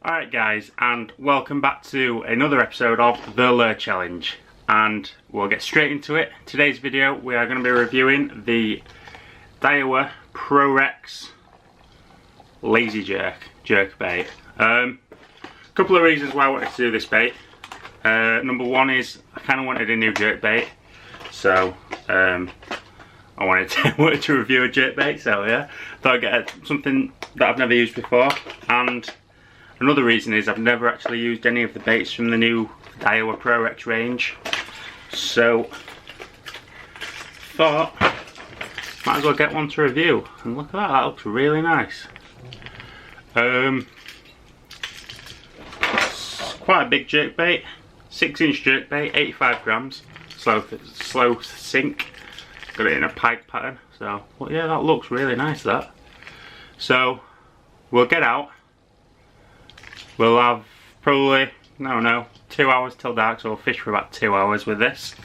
Alright guys, and welcome back to another episode of the Lure Challenge, and we'll get straight into it. Today's video we are going to be reviewing the Daiwa Prorex Lazy Jerk bait. Couple of reasons why I wanted to do this bait. Number one is I kind of wanted a new jerk bait, so I wanted to review a jerk bait, so yeah, thought I'd get something that I've never used before. And another reason is I've never actually used any of the baits from the new Daiwa Prorex range, so thought might as well get one to review. And look at that, that looks really nice. It's quite a big jerk bait, 6-inch jerk bait, 85 grams, slow sink. Got it in a pike pattern, so well, yeah, that looks really nice, that. So we'll get out. We'll have probably, no, 2 hours till dark, so we'll fish for about 2 hours with this.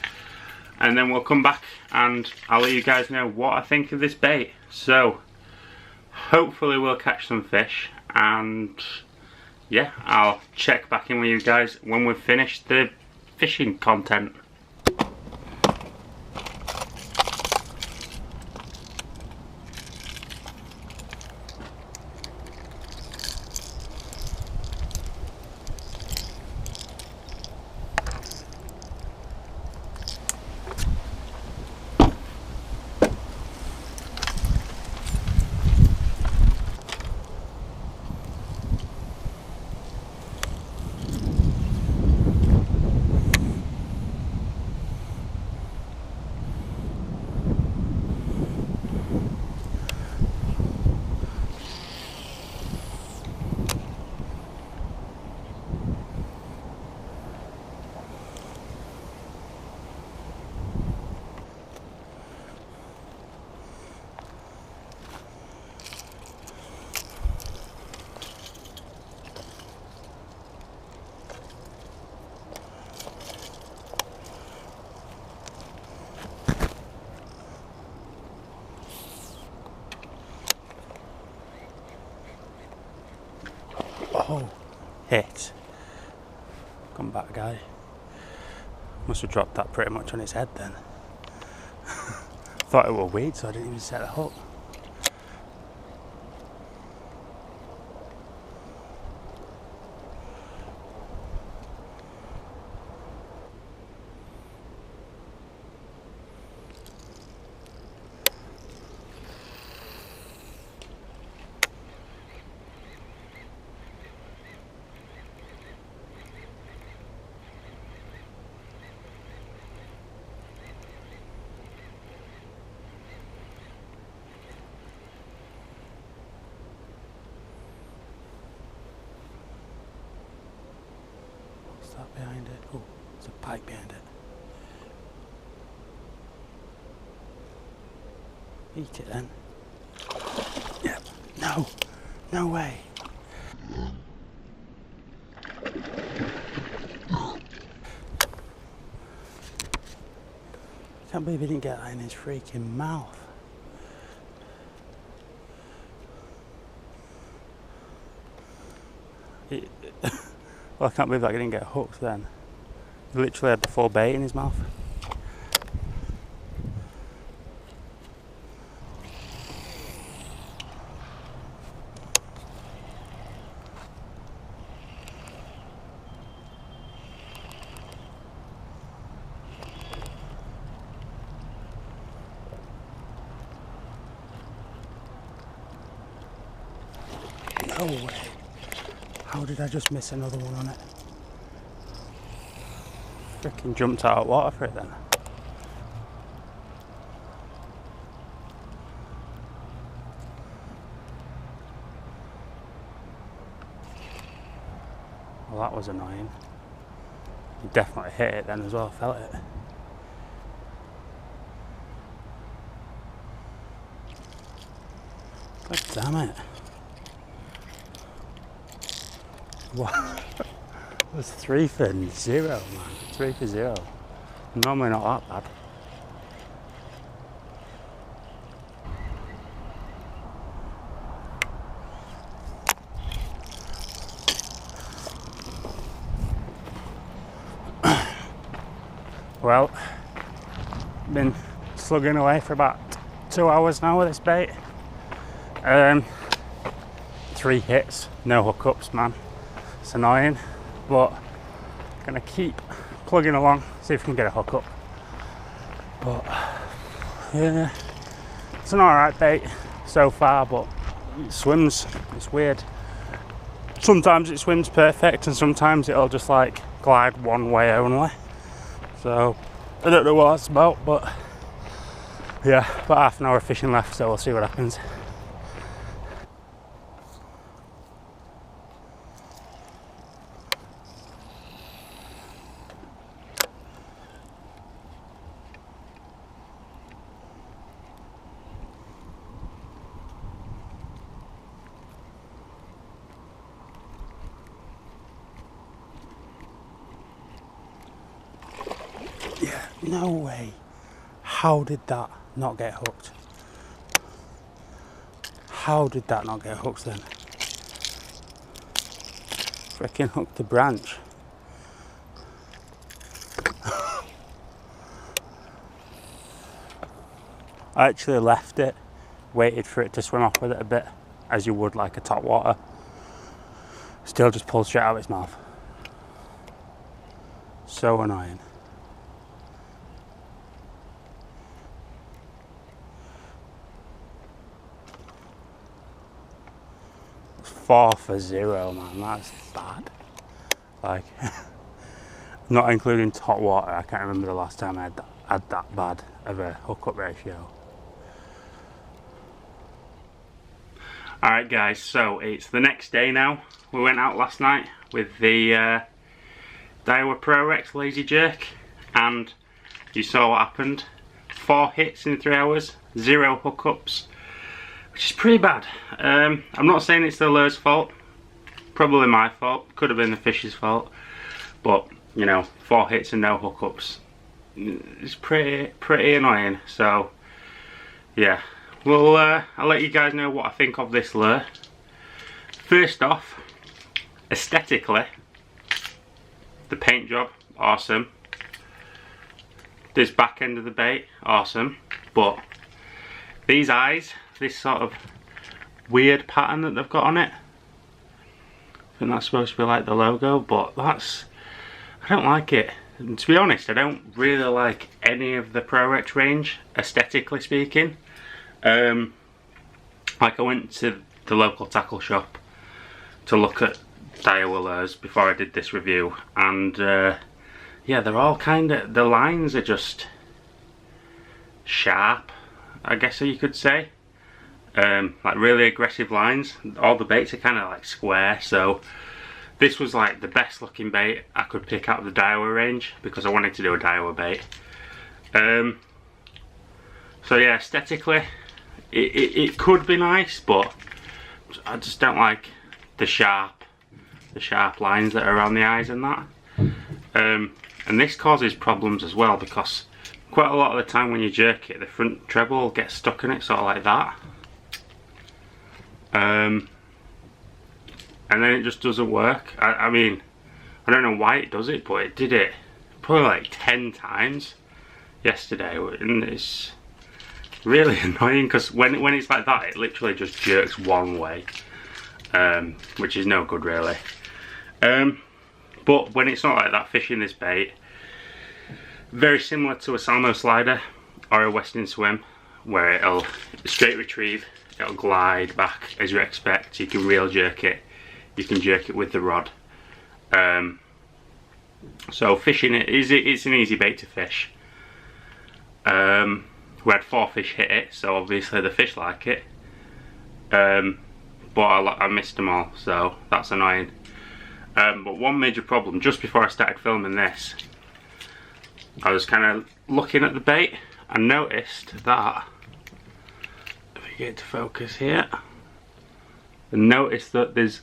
And then we'll come back and I'll let you guys know what I think of this bait. So, hopefully we'll catch some fish, and yeah, I'll check back in with you guys when we've finished the fishing content. Oh, hit. Come back, guy. Must have dropped that pretty much on his head then. Thought it was weed, so I didn't even set the hook. Behind it. Oh, there's a pike behind it. Eat it then. Yep. No way. Can't believe he didn't get that in his freaking mouth. Well, I can't believe that he didn't get hooked then. He literally had the full bait in his mouth. No way. How did I just miss another one on it? Freaking jumped out of water for it then. Well, that was annoying. You definitely hit it then as well, felt it. God damn it. What? It was 3 for 0, man. 3 for 0. Normally not that bad. well, been slugging away for about 2 hours now with this bait. 3 hits, no hookups, man. It's annoying, but gonna keep plugging along, see if we can get a hookup. But yeah, it's an alright bait so far, but it swims, it's weird. Sometimes it swims perfect and sometimes it'll just like glide one way only. So I don't know what that's about, but yeah, about half an hour of fishing left, so we'll see what happens. Yeah, no way. How did that not get hooked? How did that not get hooked then? Freaking hooked the branch. I actually left it, waited for it to swim off with it a bit, as you would like a top water. Still just pulled straight out of its mouth. So annoying. It's 4 for 0, man, that's bad. Like, not including top water, I can't remember the last time I had that bad of a hookup ratio. Alright guys, so it's the next day now. We went out last night with the Daiwa Prorex lazy jerk, and you saw what happened. 4 hits in 3 hours, 0 hookups, which is pretty bad. I'm not saying it's the lure's fault, probably my fault, could have been the fish's fault, but you know, 4 hits and no hookups, it's pretty annoying. So yeah, well, I'll let you guys know what I think of this lure. First off, aesthetically, the paint job, awesome. This back end of the bait, awesome. But these eyes, this sort of weird pattern that they've got on it, I think that's supposed to be like the logo, but I don't like it. And to be honest, I don't really like any of the Prorex range, aesthetically speaking. Like I went to the local tackle shop to look at Daiwa lures before I did this review, and yeah, they're all kind of, the lines are just sharp, I guess you could say. Like really aggressive lines. All the baits are kind of like square, so this was like the best looking bait I could pick out of the Daiwa range because I wanted to do a Daiwa bait. So yeah, aesthetically it could be nice, but I just don't like the sharp lines that are around the eyes and that. And this causes problems as well because quite a lot of the time when you jerk it, the front treble will get stuck in it, sort of like that. And then it just doesn't work. I mean, I don't know why it does it, but it did it probably like 10 times yesterday, and it's really annoying because when it's like that, it literally just jerks one way, which is no good really. But when it's not like that, fishing this bait, very similar to a Salmo slider or a Western swim, where it'll straight retrieve, it'll glide back as you expect, you can reel jerk it, you can jerk it with the rod. So fishing it's an easy bait to fish. We had 4 fish hit it, so obviously the fish like it. But I missed them all, so that's annoying. But one major problem, just before I started filming this, I was kind of looking at the bait and noticed that, if we get to focus here, and noticed that there's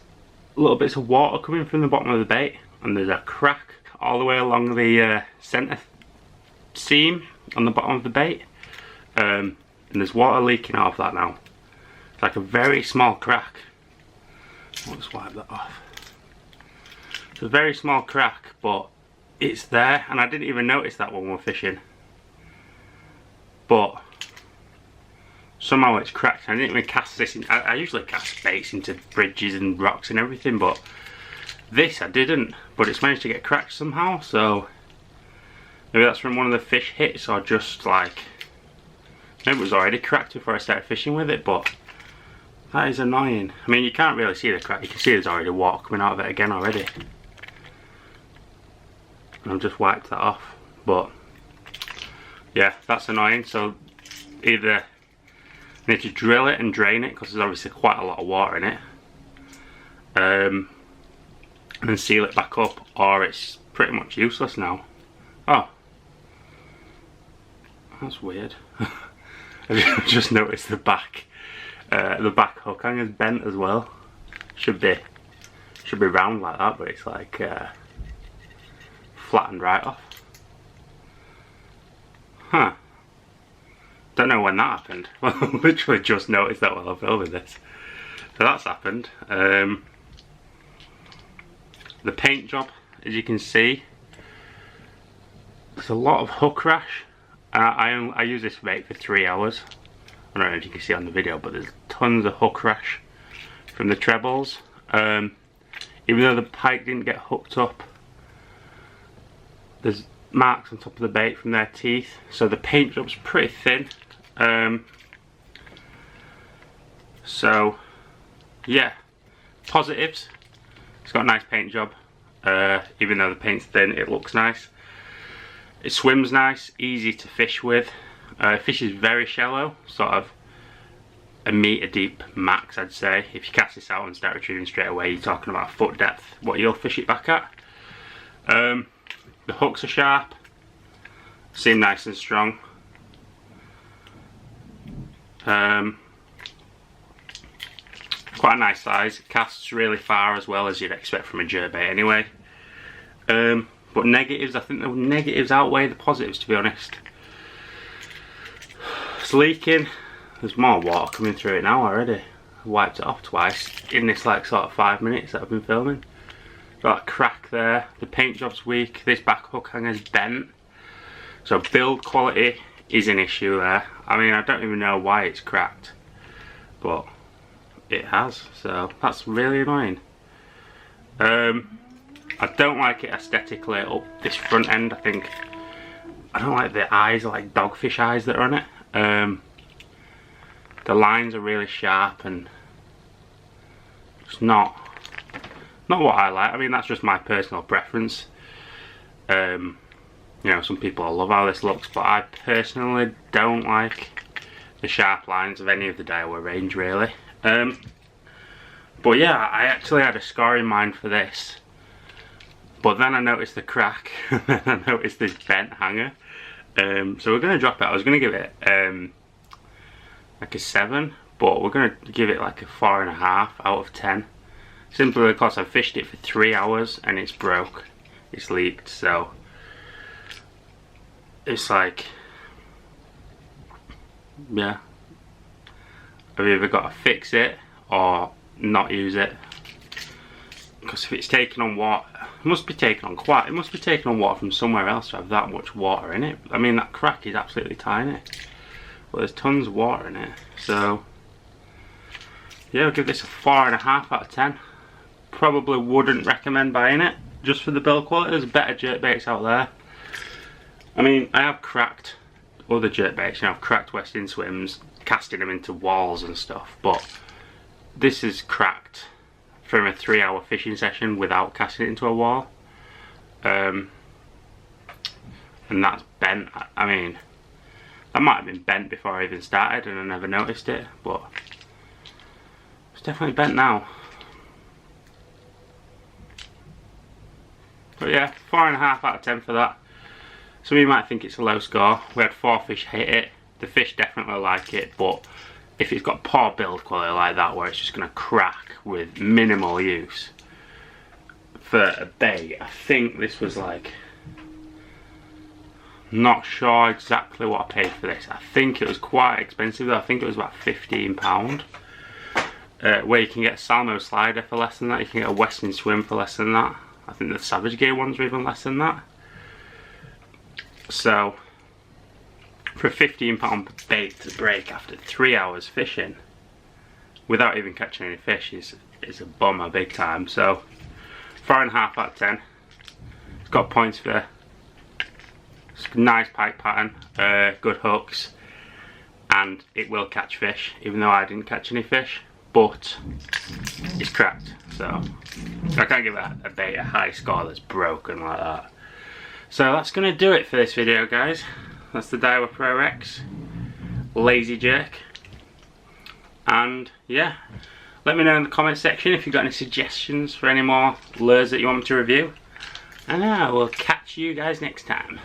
little bits of water coming from the bottom of the bait, and there's a crack all the way along the centre seam on the bottom of the bait, and there's water leaking out of that now. It's like a very small crack. Let's wipe that off. It's a very small crack, but it's there, and I didn't even notice that when we were fishing. But somehow it's cracked. I didn't even cast this in. I usually cast baits into bridges and rocks and everything, but this I didn't. But it's managed to get cracked somehow, so maybe that's from one of the fish hits, or just like maybe it was already cracked before I started fishing with it. But that is annoying. I mean, you can't really see the crack. You can see there's already water coming out of it again already. And I've just wiped that off. But yeah, that's annoying. So either I need to drill it and drain it, because there's obviously quite a lot of water in it, and then seal it back up, or it's pretty much useless now. Oh, that's weird. I just noticed the back hook hanger's bent as well. Should be round like that, but it's like flattened right off. Huh. Don't know when that happened. Well, I literally just noticed that while I'm filming this. So that's happened. The paint job, as you can see, there's a lot of hook rash. I use this bait for 3 hours. I don't know if you can see on the video, but there's tons of hook rash from the trebles. Even though the pike didn't get hooked up, there's marks on top of the bait from their teeth. So the paint job's pretty thin. So yeah, positives, it's got a nice paint job. Even though the paint's thin, it looks nice. It swims nice, easy to fish with. Fish is very shallow, sort of a metre deep max, I'd say. If you cast this out and start retrieving straight away, you're talking about 1 foot depth, what you'll fish it back at. The hooks are sharp, seem nice and strong. Quite a nice size. It casts really far as well, as you'd expect from a jerkbait anyway. But negatives, I think the negatives outweigh the positives, to be honest. It's leaking. There's more water coming through it now already. I wiped it off twice in this like sort of 5 minutes that I've been filming. Got a crack there. The paint job's weak. This back hook hanger's bent. So build quality is an issue there. I mean, I don't even know why it's cracked, but it has, so that's really annoying. I don't like it aesthetically up this front end. I don't like the eyes, like dogfish eyes that are on it. The lines are really sharp, and it's not what I like. I mean, that's just my personal preference. You know, some people love how this looks, but I personally don't like the sharp lines of any of the Daiwa range, really. But yeah, I actually had a score in mind for this, but then I noticed the crack, and then I noticed this bent hanger. So we're going to drop it. I was going to give it like a 7, but we're going to give it like a 4.5 out of 10. Simply because I fished it for 3 hours and it's broke. It's leaked, so it's like, yeah, I've either got to fix it or not use it, because if it's taken on water, it must be taken on water from somewhere else to have that much water in it. I mean, that crack is absolutely tiny, but there's tons of water in it. So yeah, I'll give this a 4.5 out of 10. Probably wouldn't recommend buying it just for the build quality. There's better jerkbaits out there. I mean, I have cracked other jerkbaits, you know, I've cracked Western Swims, casting them into walls and stuff, but this is cracked from a 3-hour fishing session without casting it into a wall. And that's bent. I mean, that might have been bent before I even started and I never noticed it, but it's definitely bent now. But yeah, 4.5 out of 10 for that. Some of you might think it's a low score. We had 4 fish hit it. The fish definitely like it, but if it's got poor build quality like that, where it's just going to crack with minimal use for a bait, I think this was like, not sure exactly what I paid for this. I think it was quite expensive though. I think it was about £15. Where you can get a Salmo slider for less than that. You can get a Western Swim for less than that. I think the Savage Gear ones are even less than that. So for a £15 bait to break after 3 hours fishing without even catching any fish is a bummer big time. So 4.5 out of 10. It's got points for nice pike pattern, good hooks, and it will catch fish, even though I didn't catch any fish, but it's cracked, so I can't give a bait a high score that's broken like that. So that's going to do it for this video, guys. That's the Daiwa Prorex lazy jerk, and yeah, let me know in the comment section if you've got any suggestions for any more lures that you want me to review, and I will catch you guys next time.